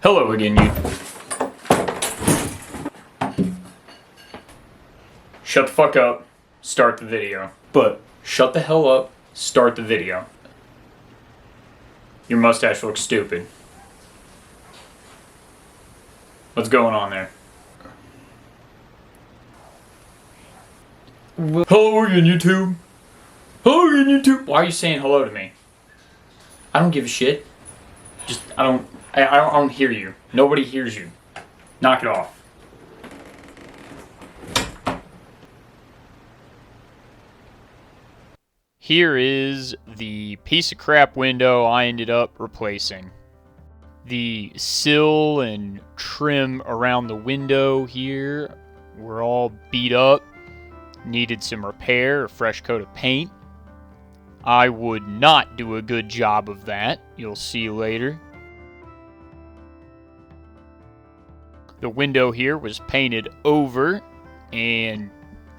Hello again, you. Shut the fuck up, start the video. But, shut the hell up, start the video. Your mustache looks stupid. What's going on there? Hello again, YouTube. Hello again, YouTube. Why are you saying hello to me? I don't give a shit. I don't hear you. Nobody hears you. Knock it off. Here is the piece of crap window I ended up replacing. The sill and trim around the window here were all beat up. Needed some repair, a fresh coat of paint. I would not do a good job of that. You'll see later. The window here was painted over, and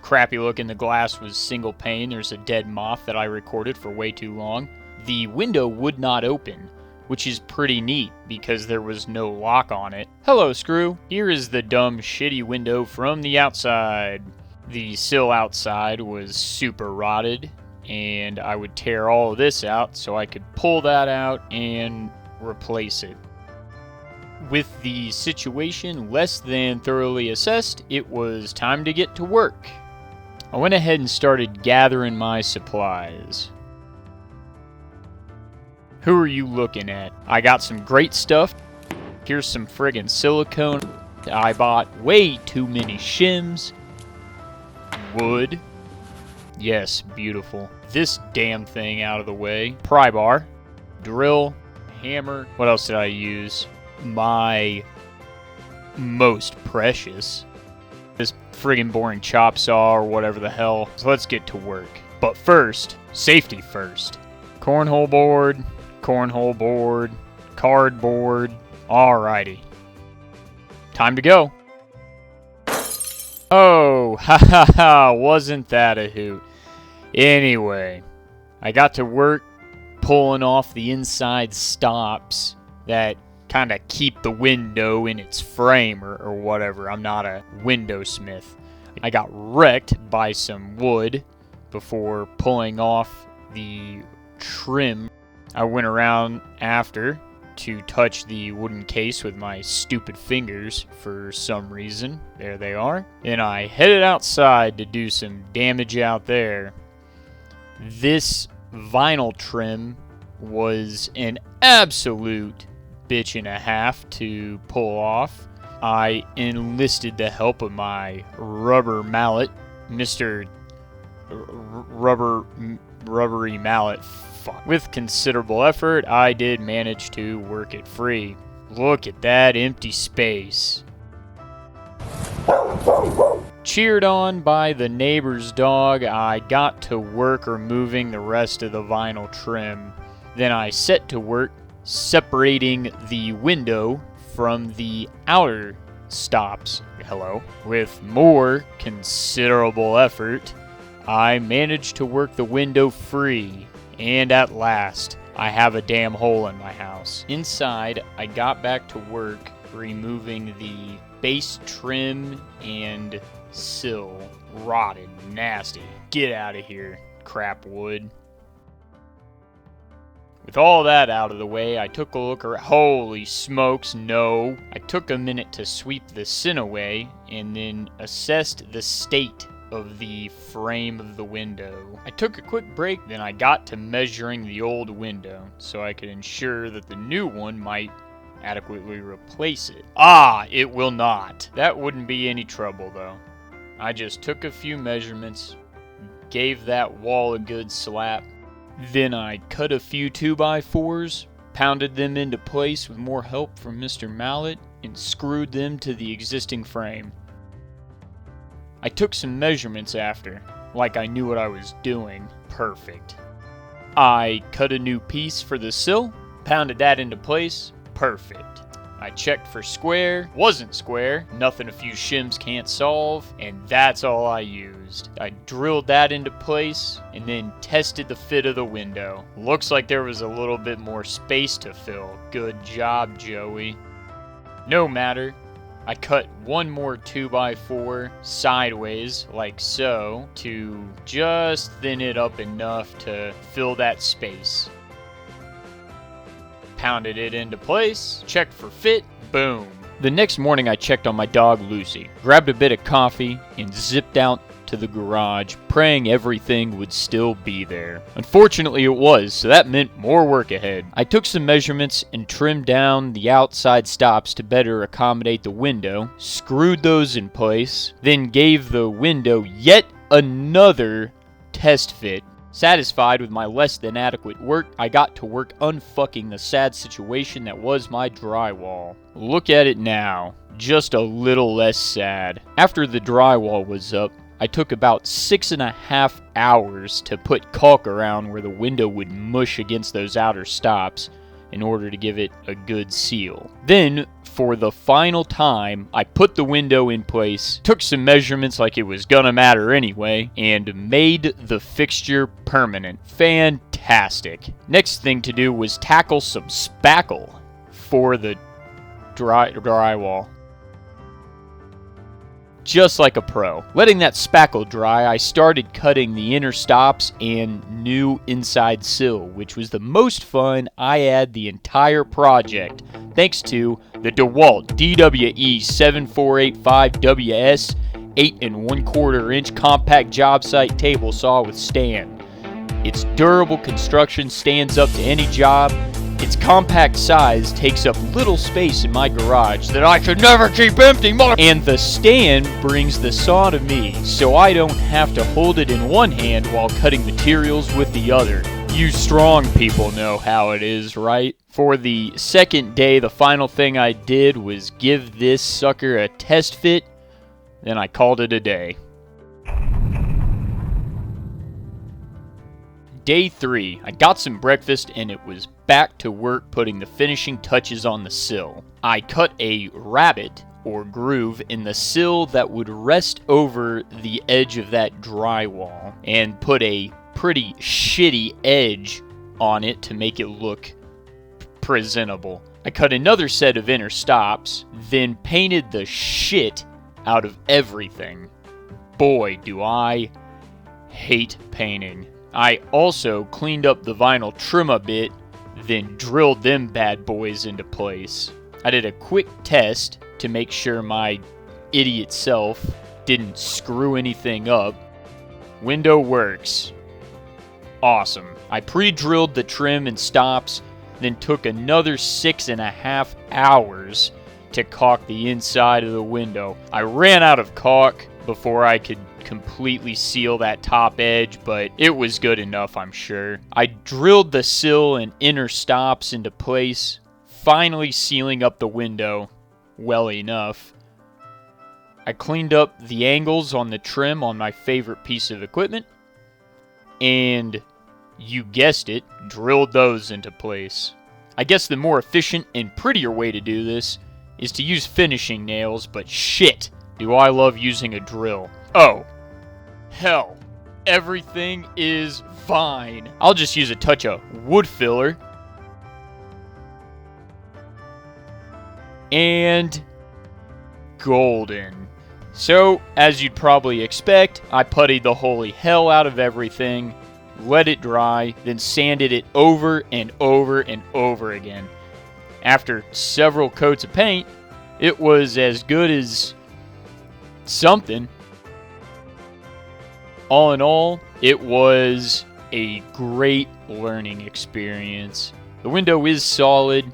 crappy looking. The glass was single pane. There's a dead moth that I recorded for way too long. The window would not open, which is pretty neat because there was no lock on it. Hello, screw. Here is the dumb, shitty window from the outside. The sill outside was super rotted, and I would tear all of this out so I could pull that out and replace it. With the situation less than thoroughly assessed, it was time to get to work. I went ahead and started gathering my supplies. Who are you looking at? I got some great stuff. Here's some friggin' silicone. I bought way too many shims. Wood. Yes, beautiful. This damn thing out of the way. Pry bar. Drill. Hammer. What else did I use? My most precious. This friggin' boring chop saw or whatever the hell. So let's get to work. But first, safety first. Cornhole board, cardboard. Alrighty. Time to go. Oh, ha ha ha, wasn't that a hoot. Anyway, I got to work pulling off the inside stops that kind of keep the window in its frame or whatever. I'm not a window smith. I got wrecked by some wood before pulling off the trim. I went around after to touch the wooden case with my stupid fingers for some reason. There they are. Then I headed outside to do some damage out there. This vinyl trim was an absolute bitch and a half to pull off. I enlisted the help of my rubber mallet, Mr. Rubbery Mallet. Fuck. With considerable effort, I did manage to work it free. Look at that empty space. Cheered on by the neighbor's dog, I got to work removing the rest of the vinyl trim. Then I set to work separating the window from the outer stops. Hello. With more considerable effort, I managed to work the window free. And at last, I have a damn hole in my house. Inside, I got back to work removing the base trim and sill. Rotted, nasty. Get out of here, crap wood. With all that out of the way, I took a look around. Holy smokes, no. I took a minute to sweep the sin away and then assessed the state of the frame of the window. I took a quick break, then I got to measuring the old window so I could ensure that the new one might adequately replace it. Ah, it will not. That wouldn't be any trouble though. I just took a few measurements, gave that wall a good slap, then I cut a few 2x4s, pounded them into place with more help from Mr. Mallet, and screwed them to the existing frame. I took some measurements after, like I knew what I was doing. Perfect. I cut a new piece for the sill, pounded that into place. Perfect. I checked for square, wasn't square, nothing a few shims can't solve, and that's all I used. I drilled that into place, and then tested the fit of the window. Looks like there was a little bit more space to fill. Good job, Joey. No matter. I cut one more 2x4 sideways, like so, to just thin it up enough to fill that space. Pounded it into place, checked for fit, boom. The next morning I checked on my dog Lucy, grabbed a bit of coffee, and zipped out to the garage, praying everything would still be there. Unfortunately it was, so that meant more work ahead. I took some measurements and trimmed down the outside stops to better accommodate the window, screwed those in place, then gave the window yet another test fit. Satisfied with my less than adequate work, I got to work unfucking the sad situation that was my drywall. Look at it now, just a little less sad. After the drywall was up, I took about 6.5 hours to put caulk around where the window would mush against those outer stops in order to give it a good seal. Then, for the final time, I put the window in place, took some measurements like it was gonna matter anyway, and made the fixture permanent. Fantastic. Next thing to do was tackle some spackle for the drywall. Just like a pro. Letting that spackle dry, I started cutting the inner stops and new inside sill, which was the most fun I had the entire project, thanks to the DeWalt DWE 7485WS 8 1/4 inch compact job site table saw with stand. Its durable construction stands up to any job. Its compact size takes up little space in my garage that I could never keep empty, and the stand brings the saw to me, so I don't have to hold it in one hand while cutting materials with the other. You strong people know how it is, right? For the second day, the final thing I did was give this sucker a test fit, then I called it a day. Day 3, I got some breakfast and it was back to work putting the finishing touches on the sill. I cut a rabbet or groove in the sill that would rest over the edge of that drywall and put a pretty shitty edge on it to make it look presentable. I cut another set of inner stops, then painted the shit out of everything. Boy, do I hate painting. I also cleaned up the vinyl trim a bit, then drilled them bad boys into place. I did a quick test to make sure my idiot self didn't screw anything up. Window works. Awesome. I pre-drilled the trim and stops, then took another 6.5 hours to caulk the inside of the window. I ran out of caulk before I could completely seal that top edge, but it was good enough, I'm sure. I drilled the sill and inner stops into place, finally sealing up the window well enough. I cleaned up the angles on the trim on my favorite piece of equipment, and you guessed it, drilled those into place. I guess the more efficient and prettier way to do this is to use finishing nails, but shit, do I love using a drill. Oh, hell, everything is fine. I'll just use a touch of wood filler. And golden. So, as you'd probably expect, I puttied the holy hell out of everything, let it dry, then sanded it over and over and over again. After several coats of paint, it was as good as something. All in all, it was a great learning experience. The window is solid.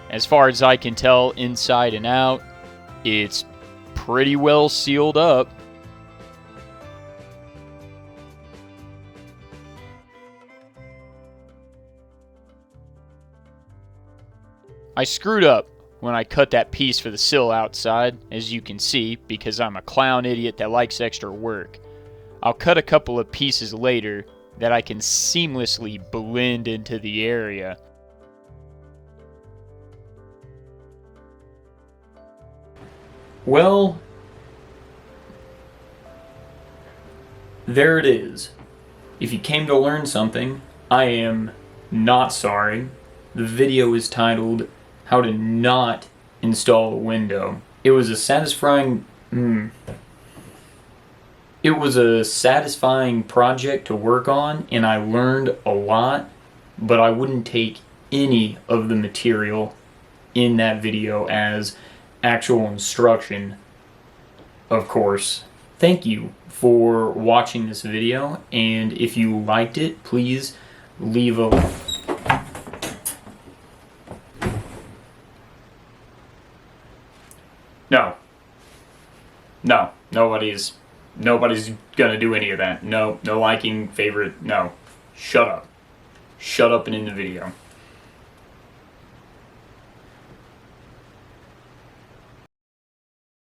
As far as I can tell, inside and out, it's pretty well sealed up. I screwed up when I cut that piece for the sill outside, as you can see, because I'm a clown idiot that likes extra work. I'll cut a couple of pieces later that I can seamlessly blend into the area. Well, there it is. If you came to learn something, I am not sorry. The video is titled How to Not install a window. It was a satisfying it was a satisfying project to work on, and I learned a lot, but I wouldn't take any of the material in that video as actual instruction, of course. Thank you for watching this video, and if you liked it, please leave a... No, nobody's gonna do any of that. No liking, favorite, no. Shut up. Shut up and end the video.